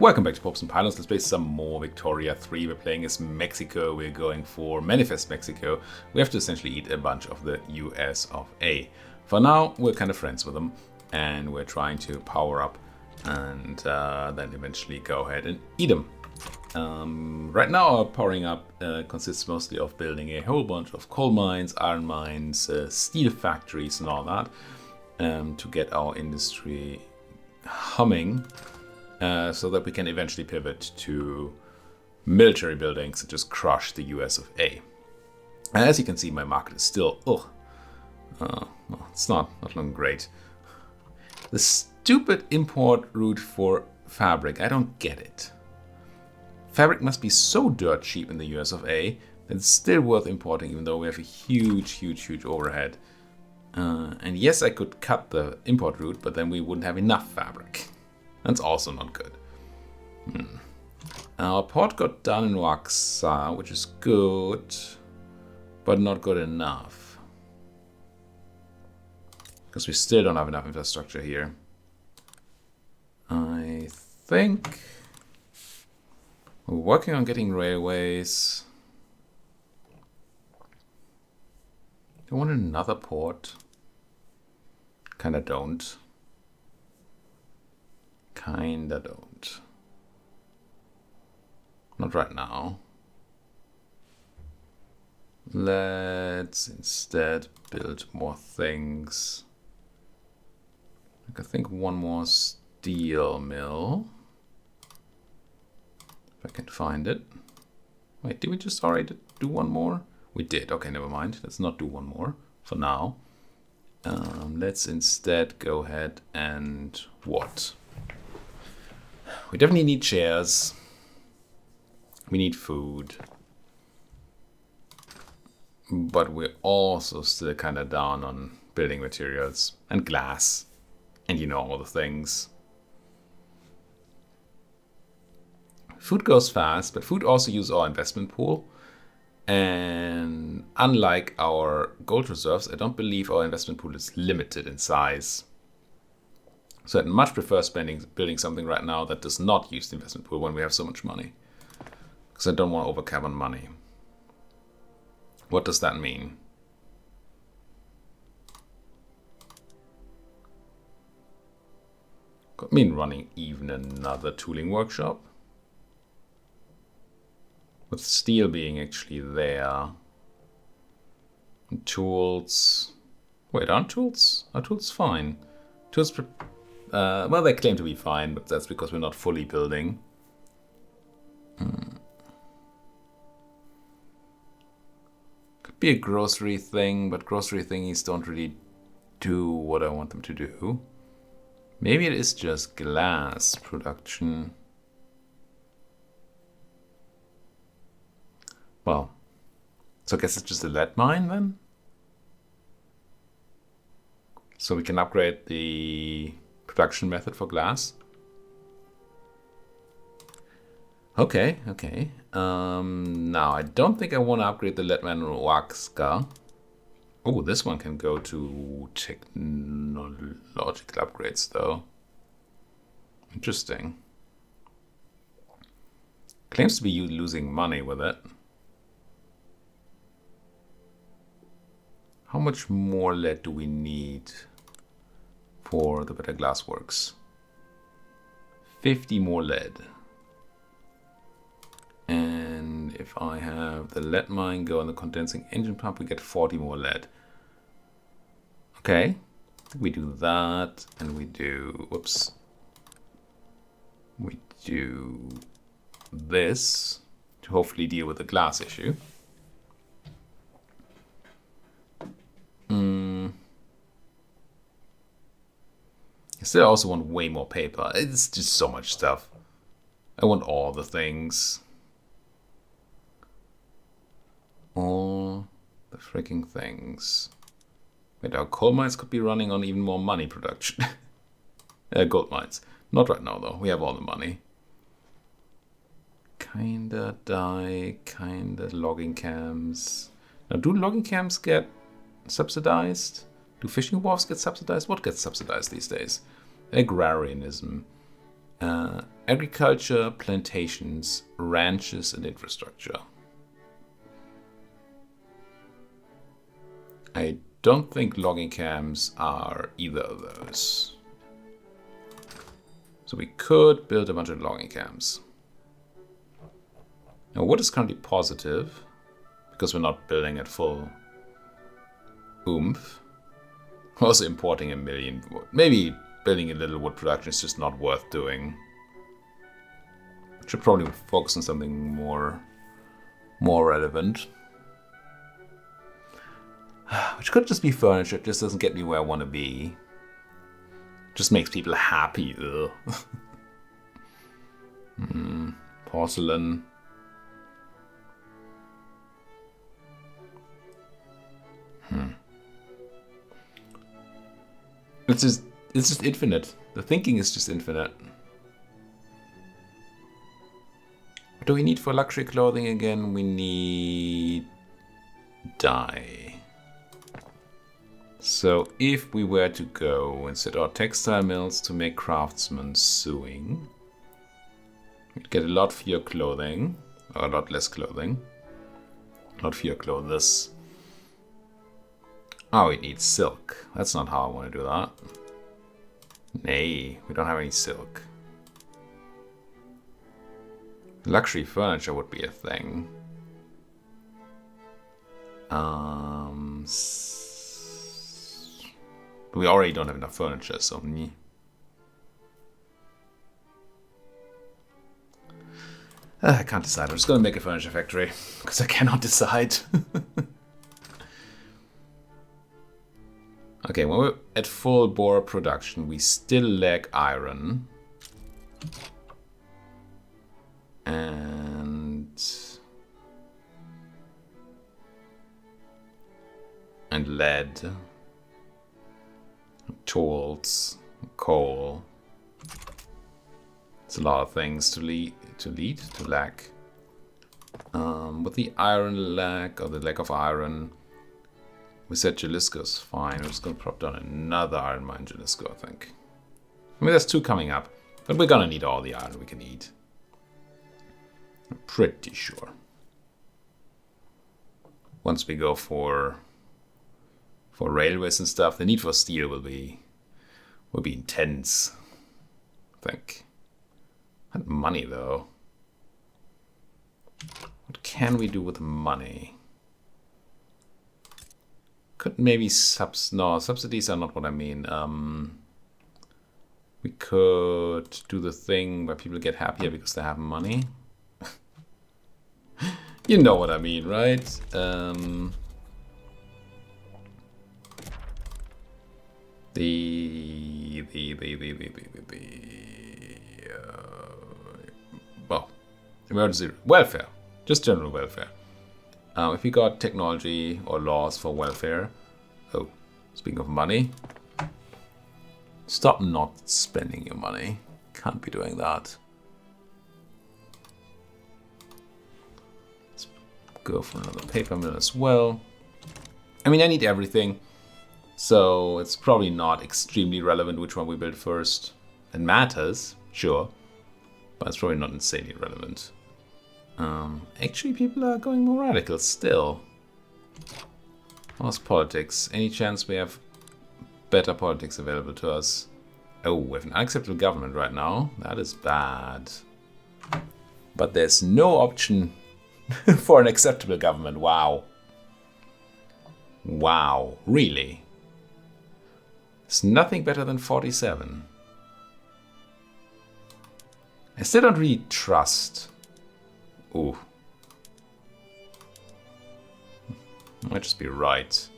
Welcome back to Popes and Pilots. Let's play some more Victoria 3. We're playing as Mexico. We're going for Manifest Mexico. We have to essentially eat a bunch of the US of A. For now, we're kind of friends with them, and we're trying to power up and then eventually go ahead and eat them. Right now, our powering up consists mostly of building a whole bunch of coal mines, iron mines, steel factories, and all that to get our industry humming. So that we can eventually pivot to military buildings and just crush the US of A. And as you can see, my market is still, well, it's not looking great. The stupid import route for fabric, I don't get it. Fabric must be so dirt cheap in the US of A that it's still worth importing, even though we have a huge overhead. And yes, I could cut the import route, but then we wouldn't have enough fabric. That's also not good. Our port got done in Oaxaca, which is good, but not good enough. Because we still don't have enough infrastructure here. I think we're working on getting railways. Do I want another port? Kinda don't. Kinda don't. Not right now. Let's instead build more things. I think one more steel mill. If I can find it. Wait, did we just already do one more? We did. Okay, never mind. Let's not do one more for now. Let's instead go ahead and what? We definitely need chairs. We need food. But we're also still kind of down on building materials and glass. And you know all the things. Food goes fast, but food also uses our investment pool. And unlike our gold reserves, I don't believe our investment pool is limited in size. So I'd much prefer building something right now that does not use the investment pool when we have so much money. Because I don't want to overcap on money. What does that mean? Could mean running even another tooling workshop. With steel being actually there. And tools. Wait, aren't tools? Are tools fine? Tools. Well, they claim to be fine, but that's because we're not fully building. Could be a grocery thing, but grocery thingies don't really do what I want them to do. Maybe it is just glass production. Well, so I guess it's just a lead mine then? So we can upgrade the production method for glass. Okay. Now, I don't think I want to upgrade the lead mine in Oaxaca. Oh, this one can go to technological upgrades, though. Interesting. Claims to be you losing money with it. How much more lead do we need for the better glass works? 50 more lead. And if I have the lead mine go on the condensing engine pump, we get 40 more lead. Okay, we do that, and we do, whoops. We do this to hopefully deal with the glass issue. I still also want way more paper. It's just so much stuff. I want all the things. All the freaking things. Wait, our coal mines could be running on even more money production. Gold mines. Not right now, though. We have all the money. Kinda dye, kinda logging camps. Now, do logging camps get subsidized? Do fishing wharfs get subsidized? What gets subsidized these days? Agrarianism. Agriculture, plantations, ranches, and infrastructure. I don't think logging camps are either of those. So we could build a bunch of logging camps. Now, wood is currently positive because we're not building at full oomph. We're also importing 1 million wood. Maybe building a little wood production is just not worth doing. Should probably focus on something more relevant. Which could just be furniture. It just doesn't get me where I want to be. Just makes people happy. Porcelain. It's just infinite. The thinking is just infinite. What do we need for luxury clothing again? We need dye. So if we were to go and set our textile mills to make craftsmen sewing, we'd get a lot fewer clothing, or a lot less clothing. A lot fewer clothes. Oh, we need silk. That's not how I want to do that. Nay, we don't have any silk. Luxury furniture would be a thing. We already don't have enough furniture, so I can't decide. I'm just going to make a furniture factory because I cannot decide. Okay, when we're at full bore production, we still lack iron. And lead. Tools. Coal. It's a lot of things to lack. With the iron lack, or the lack of iron, we said Jalisco's fine. We're just going to prop down another iron mine Jalisco, I think. I mean, there's 2 coming up, but we're going to need all the iron we can need. I'm pretty sure. Once we go for railways and stuff, the need for steel will be intense, I think. Not money, though. What can we do with money? Could maybe no, subsidies are not what I mean. We could do the thing where people get happier because they have money. You know what I mean, right? Well, emergency welfare, just general welfare. If we got technology or laws for welfare, oh, speaking of money, stop not spending your money. Can't be doing that. Let's go for another paper mill as well. I mean, I need everything. So it's probably not extremely relevant which one we build first. It matters, sure, but it's probably not insanely relevant. Actually, people are going more radical still. How's politics? Any chance we have better politics available to us? Oh, we have an unacceptable government right now. That is bad. But there's no option for an acceptable government. Wow. Wow, really? It's nothing better than 47. I still don't really trust. Ooh. Might just be right.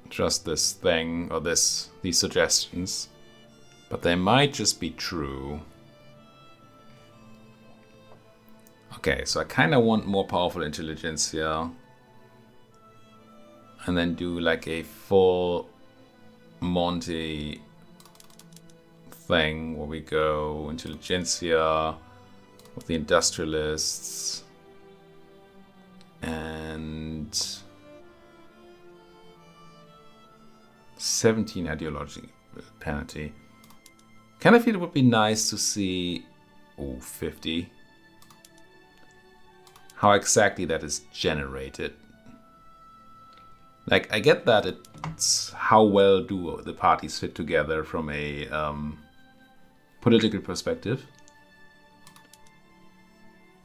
Trust this thing or these suggestions. But they might just be true. Okay, so I kind of want more powerful intelligence here. And then do like a full Monty thing where we go intelligentsia with the industrialists and 17 ideology penalty. Kind of feel it would be nice to see, 50, how exactly that is generated. Like, I get that it's how well do the parties fit together from a political perspective.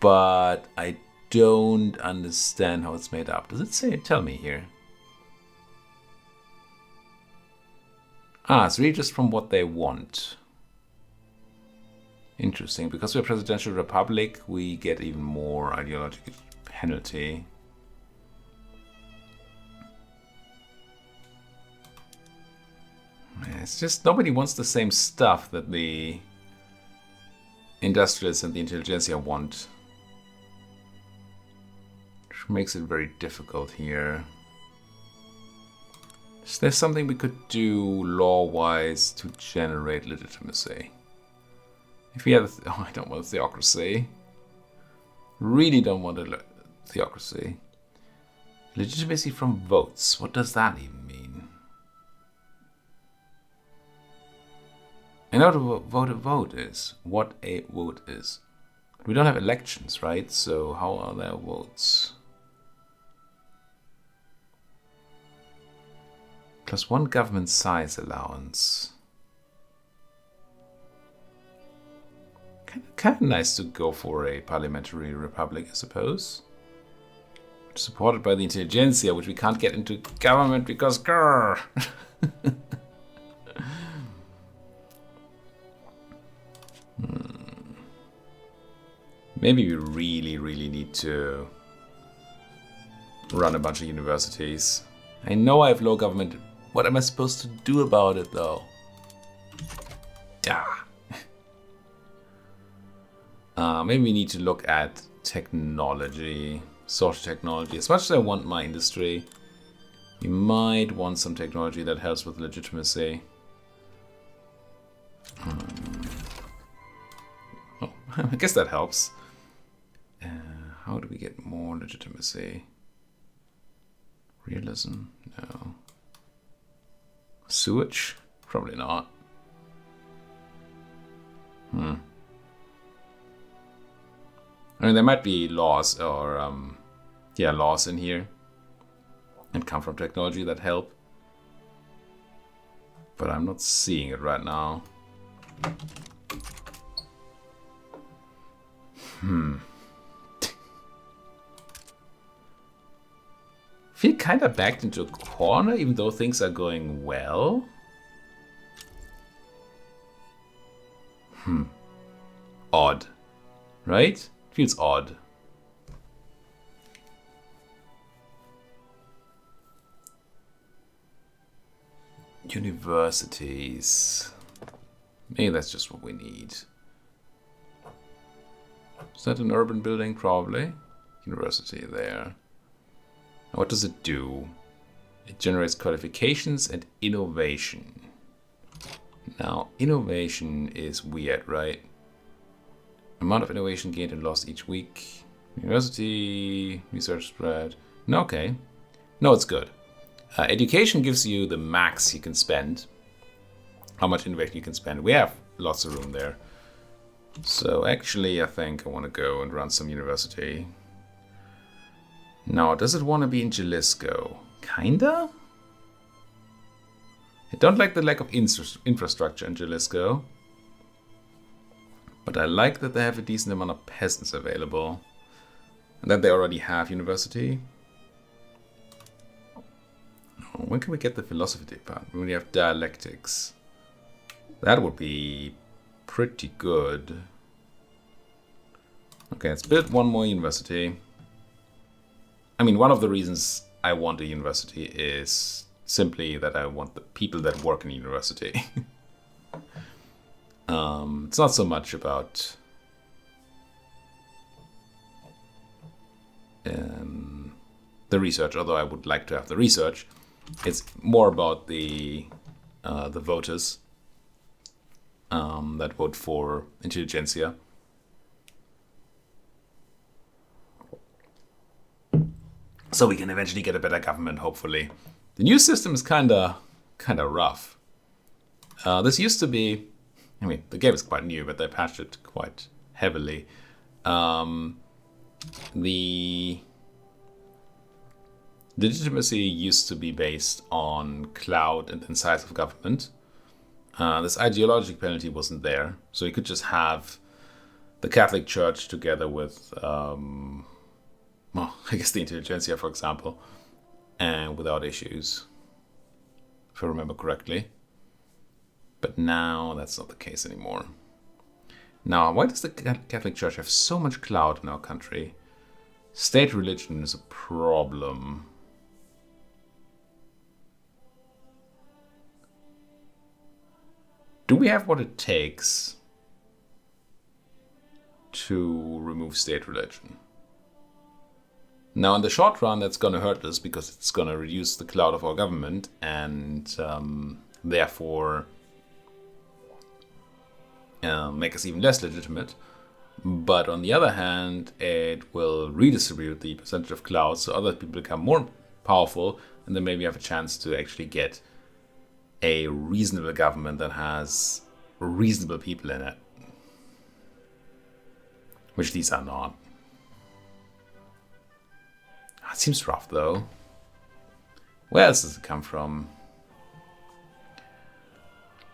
But I don't understand how it's made up. Does it say? Tell me here. It's really just from what they want. Interesting. Because we're a presidential republic, we get even more ideological penalty. It's just nobody wants the same stuff that the industrialists and the intelligentsia want. Which makes it very difficult here. Is there something we could do law-wise to generate legitimacy? If we had I don't want a theocracy. Really don't want a theocracy. Legitimacy from votes. What does that even mean? I know what a vote is. What a vote is. We don't have elections, right? So how are there votes? +1 government size allowance. Kind of nice to go for a parliamentary republic, I suppose. Supported by the intelligentsia, which we can't get into government because grrr. Maybe we really need to run a bunch of universities. I know I have low government. What am I supposed to do about it, though? Maybe we need to look at technology, social technology. As much as I want my industry, you might want some technology that helps with legitimacy. I guess that helps. How do we get more legitimacy? Realism? No. Sewage? Probably not. I mean, there might be laws or, laws in here and come from technology that help. But I'm not seeing it right now. Feel kind of backed into a corner, even though things are going well. Odd, right? Feels odd. Universities. Maybe that's just what we need. Is that an urban building? Probably. University there. What does it do? It generates qualifications and innovation. Now, innovation is weird, right? Amount of innovation gained and lost each week. University, research spread. No, okay. No, it's good. Education gives you the max you can spend. How much innovation you can spend. We have lots of room there. So actually, I think I want to go and run some university. Now, does it want to be in Jalisco? Kinda? I don't like the lack of infrastructure in Jalisco. But I like that they have a decent amount of peasants available. And that they already have university. Oh, when can we get the philosophy department? When we have dialectics. That would be pretty good. Okay, let's build one more university. I mean, one of the reasons I want a university is simply that I want the people that work in a university. It's not so much about the research, although I would like to have the research. It's more about the voters that vote for intelligentsia. So we can eventually get a better government, hopefully. The new system is kinda rough. This used to be, I mean, the game is quite new, but they patched it quite heavily. The legitimacy used to be based on clout and then size of government. This ideological penalty wasn't there, so you could just have the Catholic Church together with, well, I guess the intelligentsia, for example, and without issues, if I remember correctly. But now that's not the case anymore. Now, why does the Catholic Church have so much clout in our country? State religion is a problem. Do we have what it takes to remove state religion? Now, in the short run, that's going to hurt us because it's going to reduce the clout of our government and therefore make us even less legitimate. But on the other hand, it will redistribute the percentage of clout so other people become more powerful, and then maybe have a chance to actually get a reasonable government that has reasonable people in it. Which these are not. It seems rough though. Where else does it come from?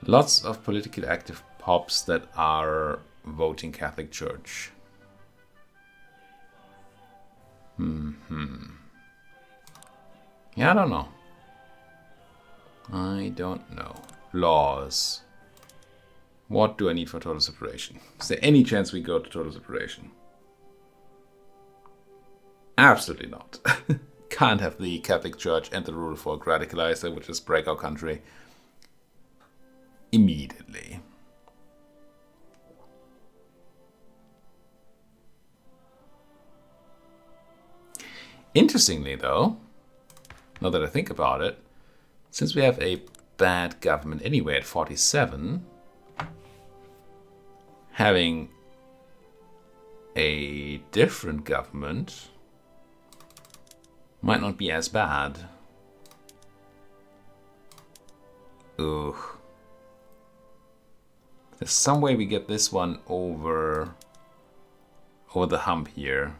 Lots of politically active pops that are voting Catholic Church. Yeah, I don't know. I don't know. Laws. What do I need for total separation? Is there any chance we go to total separation? Absolutely not. Can't have the Catholic Church and the rule of folk radicalized. That would just break our country immediately. Interestingly, though, now that I think about it, since we have a bad government anyway at 47, having a different government might not be as bad. Ugh. There's some way we get this one over the hump here.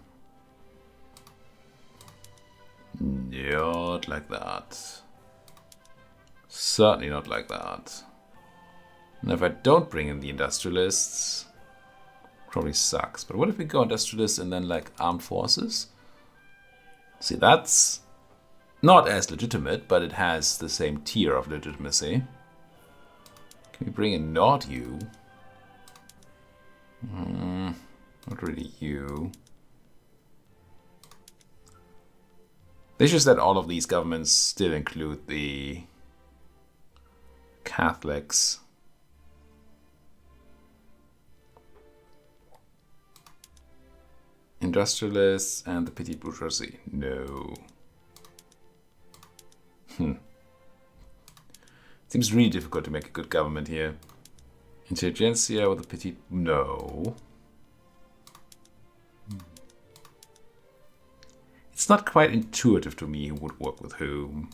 Not like that. Certainly not like that. And if I don't bring in the industrialists, probably sucks. But what if we go industrialists and then like armed forces? See, that's not as legitimate, but it has the same tier of legitimacy. Can we bring in not you? Not really you. It's just that all of these governments still include the Catholics. Industrialists and the petite bourgeoisie. No. Seems really difficult to make a good government here. Intelligentsia with the petite. No. It's not quite intuitive to me who would work with whom.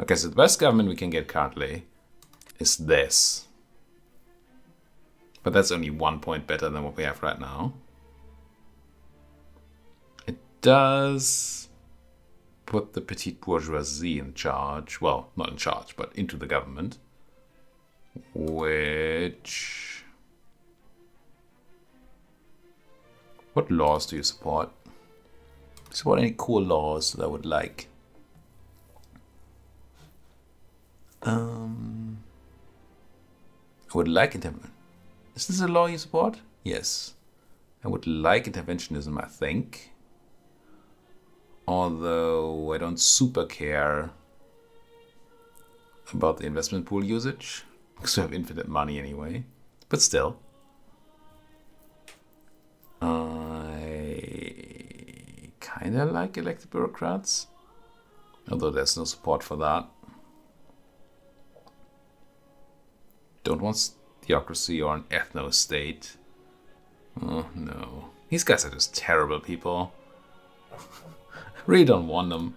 Okay, so the best government we can get currently is this. But that's only 1 point better than what we have right now. It does put the petite bourgeoisie in charge. Well, not in charge, but into the government. Which... What laws do you support? Support any cool laws that I would like? I would like intervention. Is this a law you support? Yes. I would like interventionism, I think. Although I don't super care about the investment pool usage, because I have infinite money anyway. But still. I kind of like elected bureaucrats, although there's no support for that. Don't want theocracy or an ethno-state. Oh no. These guys are just terrible people. Really don't want them.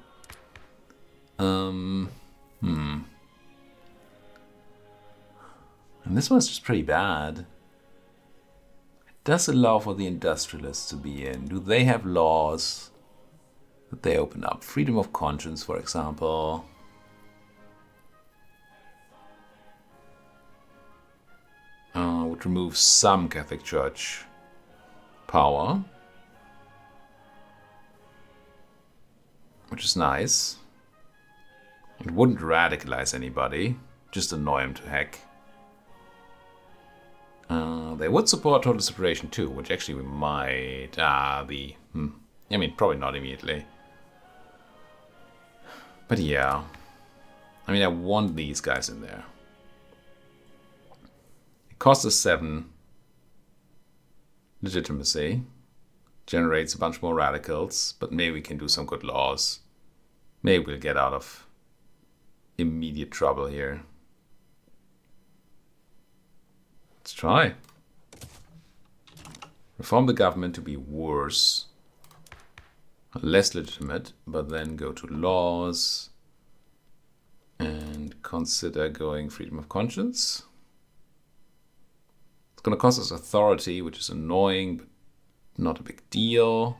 And this one's just pretty bad. It does allow for the industrialists to be in. Do they have laws that they open up? Freedom of conscience, for example. Would remove some Catholic Church power, which is nice. It wouldn't radicalize anybody, just annoy them to heck. They would support total separation too, which actually we might. I mean, probably not immediately. But yeah. I mean, I want these guys in there. It costs us 7 legitimacy. Generates a bunch more radicals, but maybe we can do some good laws. Maybe we'll get out of immediate trouble here. Let's try. Reform the government to be worse. Less legitimate, but then go to laws and consider going freedom of conscience. It's going to cost us authority, which is annoying, but not a big deal.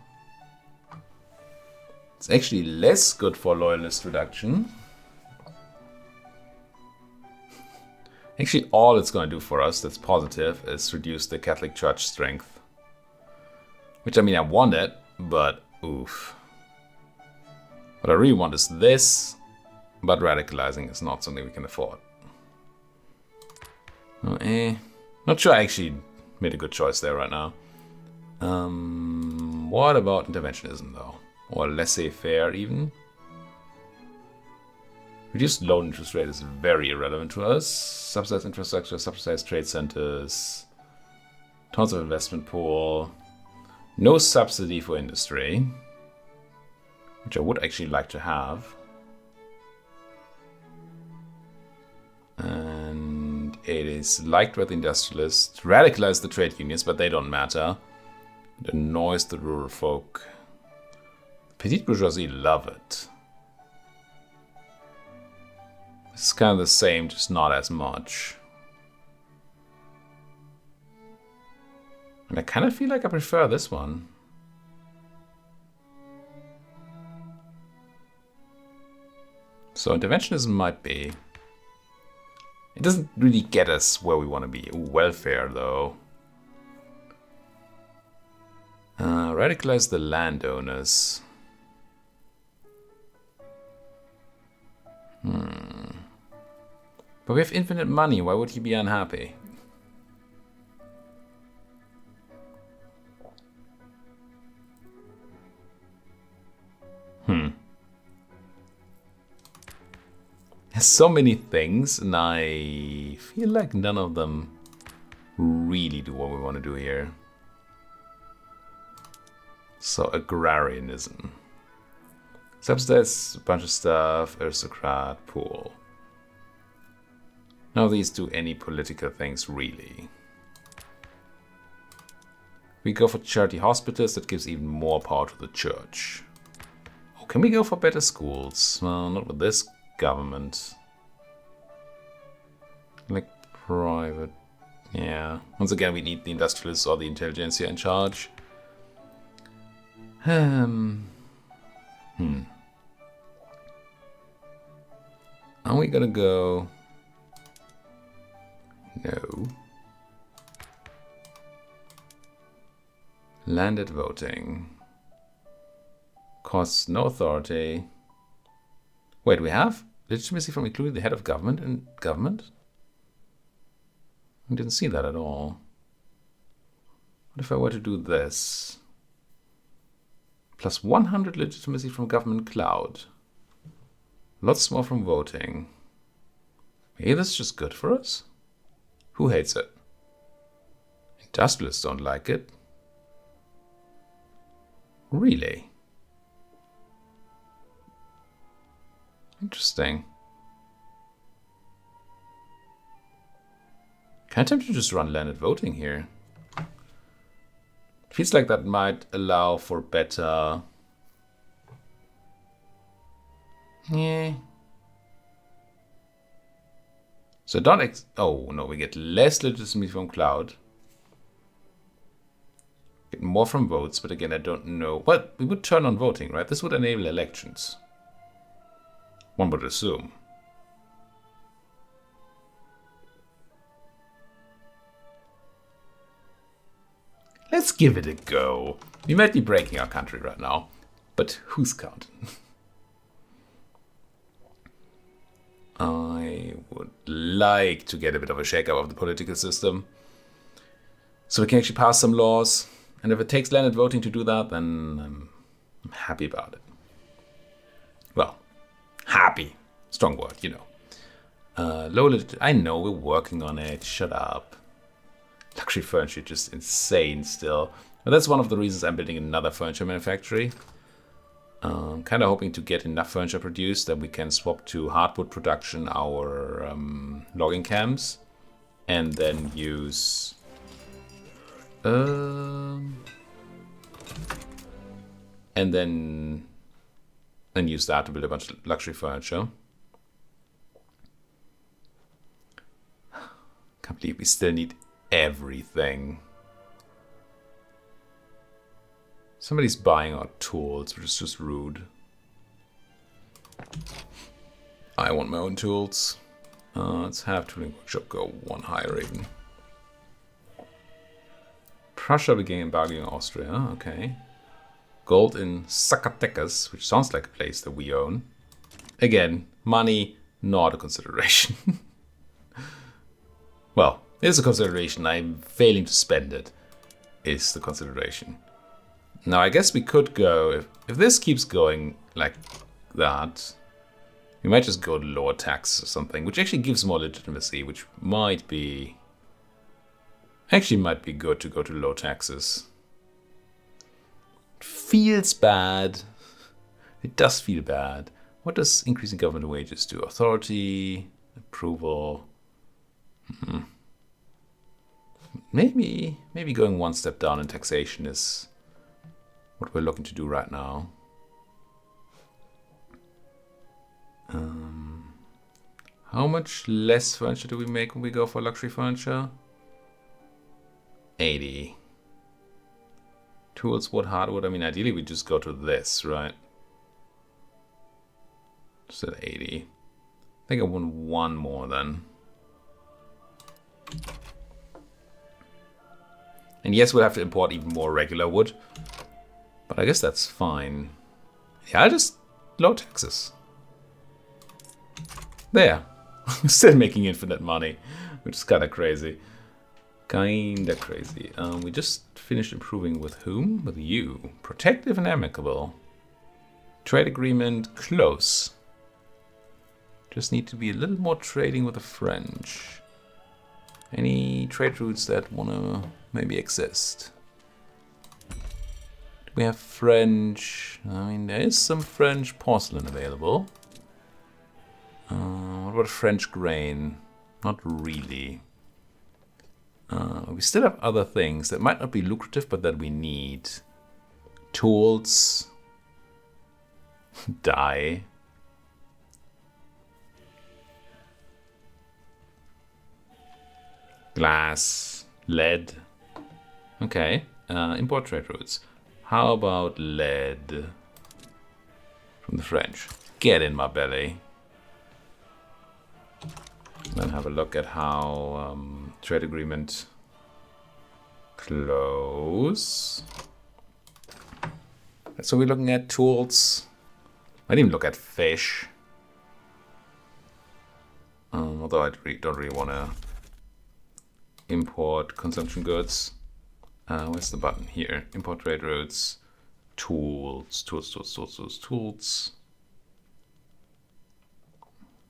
It's actually less good for loyalist reduction. Actually, all it's going to do for us that's positive is reduce the Catholic Church strength. Which, I mean, I want it, but oof. What I really want is this, but radicalizing is not something we can afford. Not sure I actually made a good choice there right now. What about interventionism, though? Or laissez-faire, even? Reduced loan interest rate is very irrelevant to us. Subsidized infrastructure, subsidized trade centers, tons of investment pool. No subsidy for industry, which I would actually like to have. And it is liked by the industrialists. Radicalize the trade unions, but they don't matter. It annoys the rural folk. The petite bourgeoisie love it. It's kind of the same, just not as much. And I kind of feel like I prefer this one. So interventionism might be. It doesn't really get us where we want to be. Ooh, welfare, though. Radicalize the landowners. But we have infinite money. Why would he be unhappy? There's so many things, and I feel like none of them really do what we want to do here. So, agrarianism. Subsidize a bunch of stuff, aristocrat, pool. None of these do any political things, really. We go for charity hospitals, that gives even more power to the church. Oh, can we go for better schools? Well, not with this government. Like private. Yeah. Once again, we need the industrialists or the intelligentsia in charge. Are we gonna go? No. Landed voting. Costs no authority. Wait, we have legitimacy from including the head of government in government? I didn't see that at all. What if I were to do this? Plus 100 legitimacy from government cloud. Lots more from voting. Maybe this is just good for us? Who hates it? Industrialists don't like it. Really? Interesting. Kind of tempted to just run landed voting here. Feels like that might allow for better. Yeah. So don't oh no, we get less legitimacy from cloud. Get more from votes, but again I don't know. But we would turn on voting, right? This would enable elections. One would assume. Let's give it a go. We might be breaking our country right now, but who's counting? I would like to get a bit of a shake-up of the political system so we can actually pass some laws. And if it takes landed voting to do that, then I'm happy about it. Well, happy. Strong word, you know. Low legit. I know we're working on it. Shut up. Luxury furniture, just insane still. But that's one of the reasons I'm building another furniture manufactory. Kind of hoping to get enough furniture produced that we can swap to hardwood production our logging camps, and then use use that to build a bunch of luxury furniture. Can't believe we still need everything. Somebody's buying our tools, which is just rude. I want my own tools. Let's have Tooling Workshop go one higher even. Prussia began embargoing Austria. Okay. Gold in Zacatecas, which sounds like a place that we own. Again, money, not a consideration. Well, it is a consideration. I'm failing to spend it. Is the consideration. Now, I guess we could go, if this keeps going like that, we might just go to lower tax or something, which actually gives more legitimacy, which might be good to go to low taxes. It feels bad. It does feel bad. What does increasing government wages do? Authority, approval. Maybe going one step down in taxation is what we're looking to do right now. How much less furniture do we make when we go for luxury furniture? 80. Tools, wood, hardwood. I mean, ideally we just go to this, right? Just at 80. I think I want one more then. And yes, we'll have to import even more regular wood. But I guess that's fine. Yeah, just low taxes. There. Still making infinite money, which is kind of crazy. Kinda crazy. We just finished improving with whom? With you. Protective and amicable. Trade agreement close. Just need to be a little more trading with the French. Any trade routes that wanna maybe exist? We have French. I mean, there is some French porcelain available. What about French grain? Not really. We still have other things that might not be lucrative, but that we need. Tools. Dye. Glass. Lead. Okay. Import trade routes. How about lead from the French? Get in my belly. Then have a look at how trade agreement close. So we're looking at tools. I didn't even look at fish. Although I don't really want to import consumption goods. Where's the button here? Import trade routes, tools.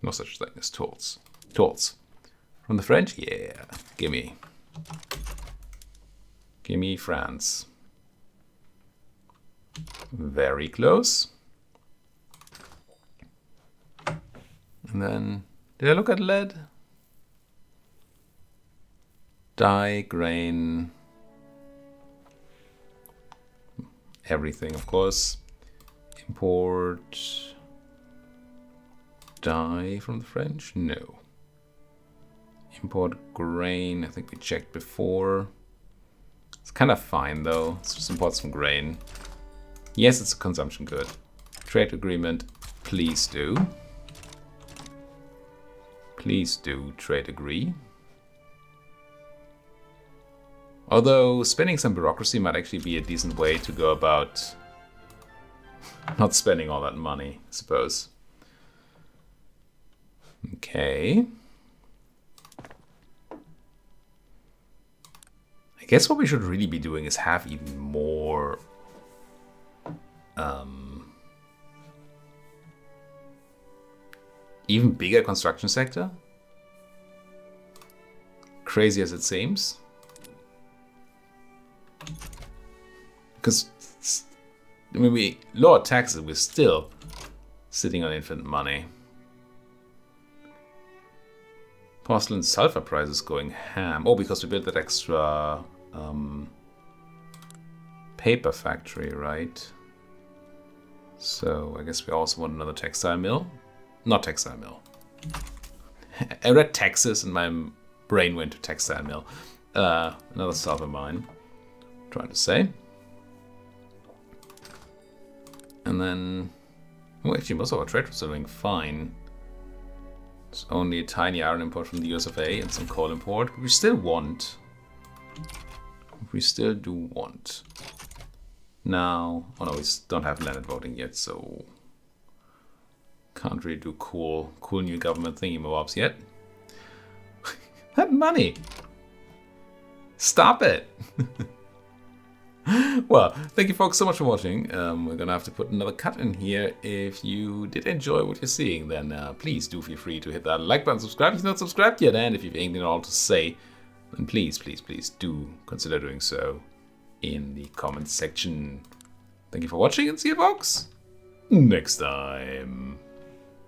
No such thing as tools. Tools. From the French? Yeah. Gimme. Gimme France. Very close. And then, did I look at lead? Dye, grain. Everything, of course. Import dye from the French? No. Import grain, I think we checked before. It's kind of fine though. Let's just import some grain. Yes, it's a consumption good. Trade agreement, please do. Please do trade agree. Although spending some bureaucracy might actually be a decent way to go about not spending all that money, I suppose. Okay. I guess what we should really be doing is have even more even bigger construction sector. Crazy as it seems. Because when we lower taxes, we're still sitting on infinite money. Porcelain sulfur prices going ham. Oh, because we built that extra paper factory, right? So I guess we also want another textile mill. Not textile mill. I read Texas and my brain went to textile mill. Another sulfur mine. Trying to say. And then, oh, actually, most of our trade routes are doing fine. It's only a tiny iron import from the US of A and some coal import. But we still want. We still do want. Now, oh no, we don't have landed voting yet, so can't really do cool new government thingy-mobs yet. That money! Stop it! Well, thank you folks so much for watching. We're gonna have to put another cut in here. If you did enjoy what you're seeing, then please do feel free to hit that like button, subscribe if you're not subscribed yet, and if you've anything at all to say, then please do consider doing so in the comments section. Thank you for watching and see you folks next time.